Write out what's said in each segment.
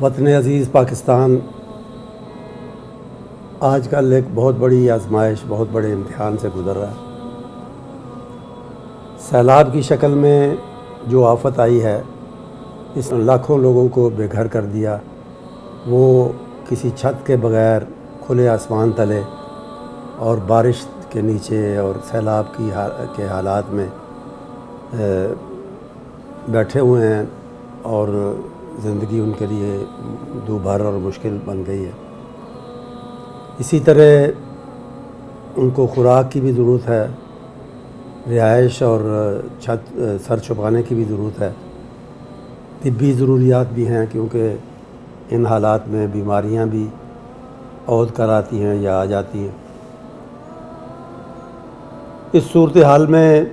وطن عزیز پاکستان آج کل ایک بہت بڑی آزمائش، بہت بڑے امتحان سے گزر رہا ہے۔ سیلاب کی شکل میں جو آفت آئی ہے، اس نے لاکھوں لوگوں کو بے گھر کر دیا۔ وہ کسی چھت کے بغیر کھلے آسمان تلے اور بارش کے نیچے اور سیلاب کے حالات میں بیٹھے ہوئے ہیں، اور زندگی ان کے لیے دوبھر اور مشکل بن گئی ہے۔ اسی طرح ان کو خوراک کی بھی ضرورت ہے، رہائش اور چھت سر چھپانے کی بھی ضرورت ہے، طبی ضروریات بھی ہیں، کیونکہ ان حالات میں بیماریاں بھی عود کر آتی ہیں یا آ جاتی ہیں۔ اس صورتحال میں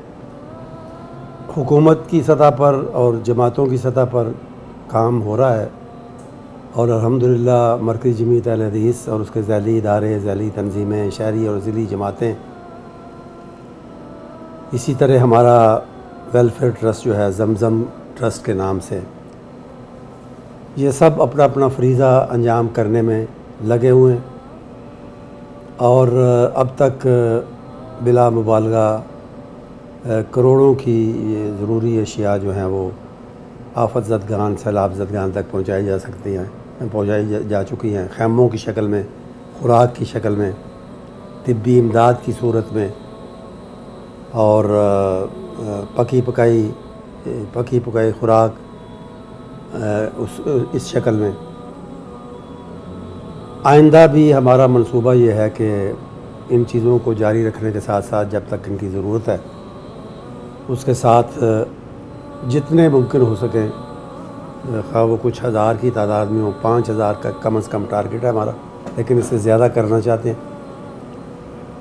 حکومت کی سطح پر اور جماعتوں کی سطح پر کام ہو رہا ہے، اور الحمدللہ مرکزی جمعیت اہل حدیث اور اس کے ذیلی ادارے، ذیلی تنظیمیں، شہری اور ضلعی جماعتیں، اسی طرح ہمارا ویلفیئر ٹرسٹ جو ہے زمزم ٹرسٹ کے نام سے، یہ سب اپنا اپنا فریضہ انجام کرنے میں لگے ہوئے ہیں، اور اب تک بلا مبالغہ کروڑوں کی یہ ضروری اشیاء جو ہیں وہ آفت زدگان، سیلاب زدگان تک پہنچائی جا چکی ہیں، خیموں کی شکل میں، خوراک کی شکل میں، طبی امداد کی صورت میں، اور پکی پکائی خوراک اس شکل میں۔ آئندہ بھی ہمارا منصوبہ یہ ہے کہ ان چیزوں کو جاری رکھنے کے ساتھ ساتھ جب تک ان کی ضرورت ہے، اس کے ساتھ جتنے ممکن ہو سکیں، خواہ وہ کچھ ہزار کی تعداد میں ہو، 5000 کا کم از کم ٹارگٹ ہے ہمارا، لیکن اس سے زیادہ کرنا چاہتے ہیں،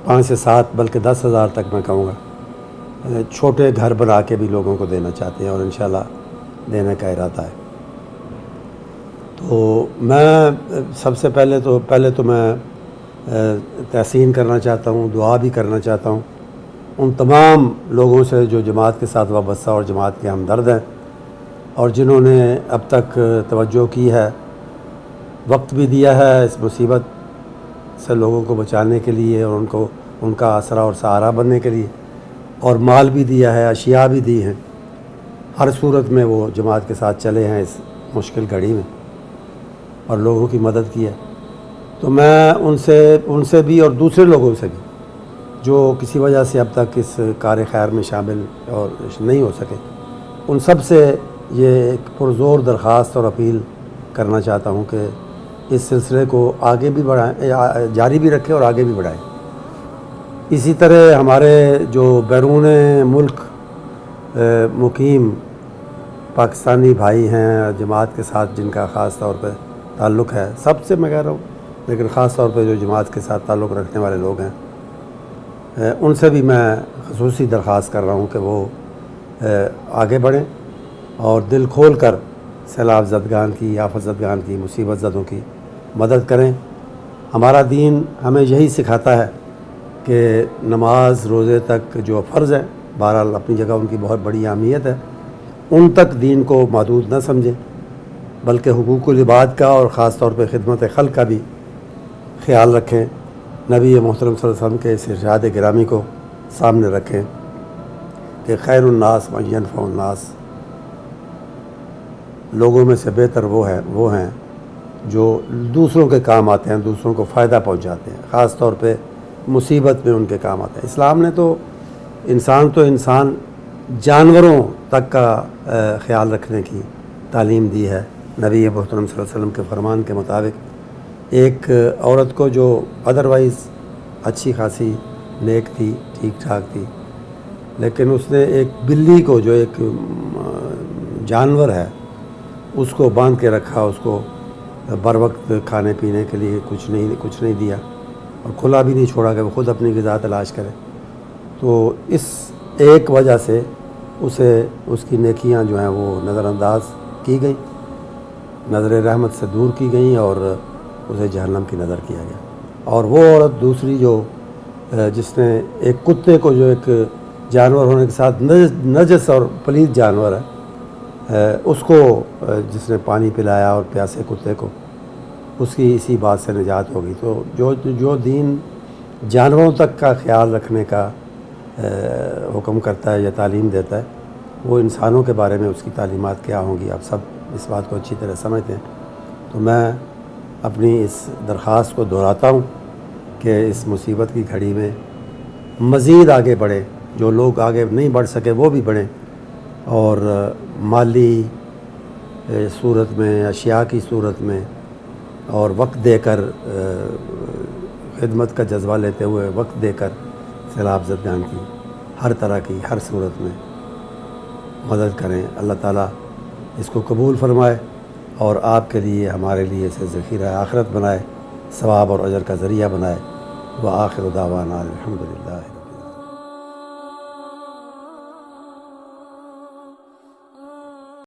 5 سے 7 بلکہ 10,000 تک میں کہوں گا، چھوٹے گھر بنا کے بھی لوگوں کو دینا چاہتے ہیں، اور انشاءاللہ دینے کا ارادہ ہے۔ تو میں سب سے پہلے تو میں تحسین کرنا چاہتا ہوں، دعا بھی کرنا چاہتا ہوں ان تمام لوگوں سے جو جماعت کے ساتھ وابستہ اور جماعت کے ہمدرد ہیں، اور جنہوں نے اب تک توجہ کی ہے، وقت بھی دیا ہے اس مصیبت سے لوگوں کو بچانے کے لیے، اور ان کا آسرا اور سہارا بننے کے لیے، اور مال بھی دیا ہے، اشیاء بھی دی ہیں۔ ہر صورت میں وہ جماعت کے ساتھ چلے ہیں اس مشکل گھڑی میں، اور لوگوں کی مدد کی ہے۔ تو میں ان سے بھی اور دوسرے لوگوں سے بھی جو کسی وجہ سے اب تک اس کار خیر میں شامل اور نہیں ہو سکے، ان سب سے یہ ایک پرزور درخواست اور اپیل کرنا چاہتا ہوں کہ اس سلسلے کو آگے بھی بڑھائیں، جاری بھی رکھیں اور آگے بھی بڑھائیں۔ اسی طرح ہمارے جو بیرون ملک مقیم پاکستانی بھائی ہیں جماعت کے ساتھ، جن کا خاص طور پہ تعلق ہے، سب سے میں کہہ رہا ہوں، لیکن خاص طور پہ جو جماعت کے ساتھ تعلق رکھنے والے لوگ ہیں، ان سے بھی میں خصوصی درخواست کر رہا ہوں کہ وہ آگے بڑھیں اور دل کھول کر سیلاب زدگان کی، آفت زدگان کی، مصیبت زدوں کی مدد کریں۔ ہمارا دین ہمیں یہی سکھاتا ہے کہ نماز روزے تک جو فرض ہیں، بہرحال اپنی جگہ ان کی بہت بڑی اہمیت ہے، ان تک دین کو محدود نہ سمجھیں، بلکہ حقوق العباد کا اور خاص طور پہ خدمت خلق کا بھی خیال رکھیں۔ نبی محترم صلی اللہ علیہ وسلم کے اس ارشاد گرامی کو سامنے رکھیں کہ خیر الناس من ینفع الناس، لوگوں میں سے بہتر وہ ہیں جو دوسروں کے کام آتے ہیں، دوسروں کو فائدہ پہنچاتے ہیں، خاص طور پہ مصیبت میں ان کے کام آتے ہیں۔ اسلام نے تو انسان جانوروں تک کا خیال رکھنے کی تعلیم دی ہے۔ نبی محترم صلی اللہ علیہ وسلم کے فرمان کے مطابق ایک عورت کو جو ادروائز اچھی خاصی نیک تھی، ٹھیک ٹھاک تھی، لیکن اس نے ایک بلی کو جو ایک جانور ہے اس کو باندھ کے رکھا، اس کو بر وقت کھانے پینے کے لیے کچھ نہیں دیا، اور کھلا بھی نہیں چھوڑا کہ وہ خود اپنی غذا تلاش کرے، تو اس ایک وجہ سے اس کی نیکیاں جو ہیں وہ نظر انداز کی گئیں، نظر رحمت سے دور کی گئیں، اور اسے جہنم کی نظر کیا گیا۔ اور وہ عورت دوسری جس نے ایک کتے کو، جو ایک جانور ہونے کے ساتھ نجس اور پلید جانور ہے، اس کو جس نے پانی پلایا اور پیاسے کتے کو، اس کی اسی بات سے نجات ہوگی۔ تو جو دین جانوروں تک کا خیال رکھنے کا حکم کرتا ہے یا تعلیم دیتا ہے، وہ انسانوں کے بارے میں اس کی تعلیمات کیا ہوں گی، آپ سب اس بات کو اچھی طرح سمجھتے ہیں۔ تو میں اپنی اس درخواست کو دہراتا ہوں کہ اس مصیبت کی گھڑی میں مزید آگے بڑھیں، جو لوگ آگے نہیں بڑھ سکے وہ بھی بڑھیں، اور مالی صورت میں، اشیاء کی صورت میں، اور وقت دے کر، خدمت کا جذبہ لیتے ہوئے وقت دے کر سیلاب زدگان کی ہر طرح کی ہر صورت میں مدد کریں۔ اللہ تعالیٰ اس کو قبول فرمائے اور آپ کے لیے، ہمارے لیے اسے ذخیرہ آخرت بنائے، ثواب اور اجر کا ذریعہ بنائے۔ وآخر دعوانا الحمدللہ۔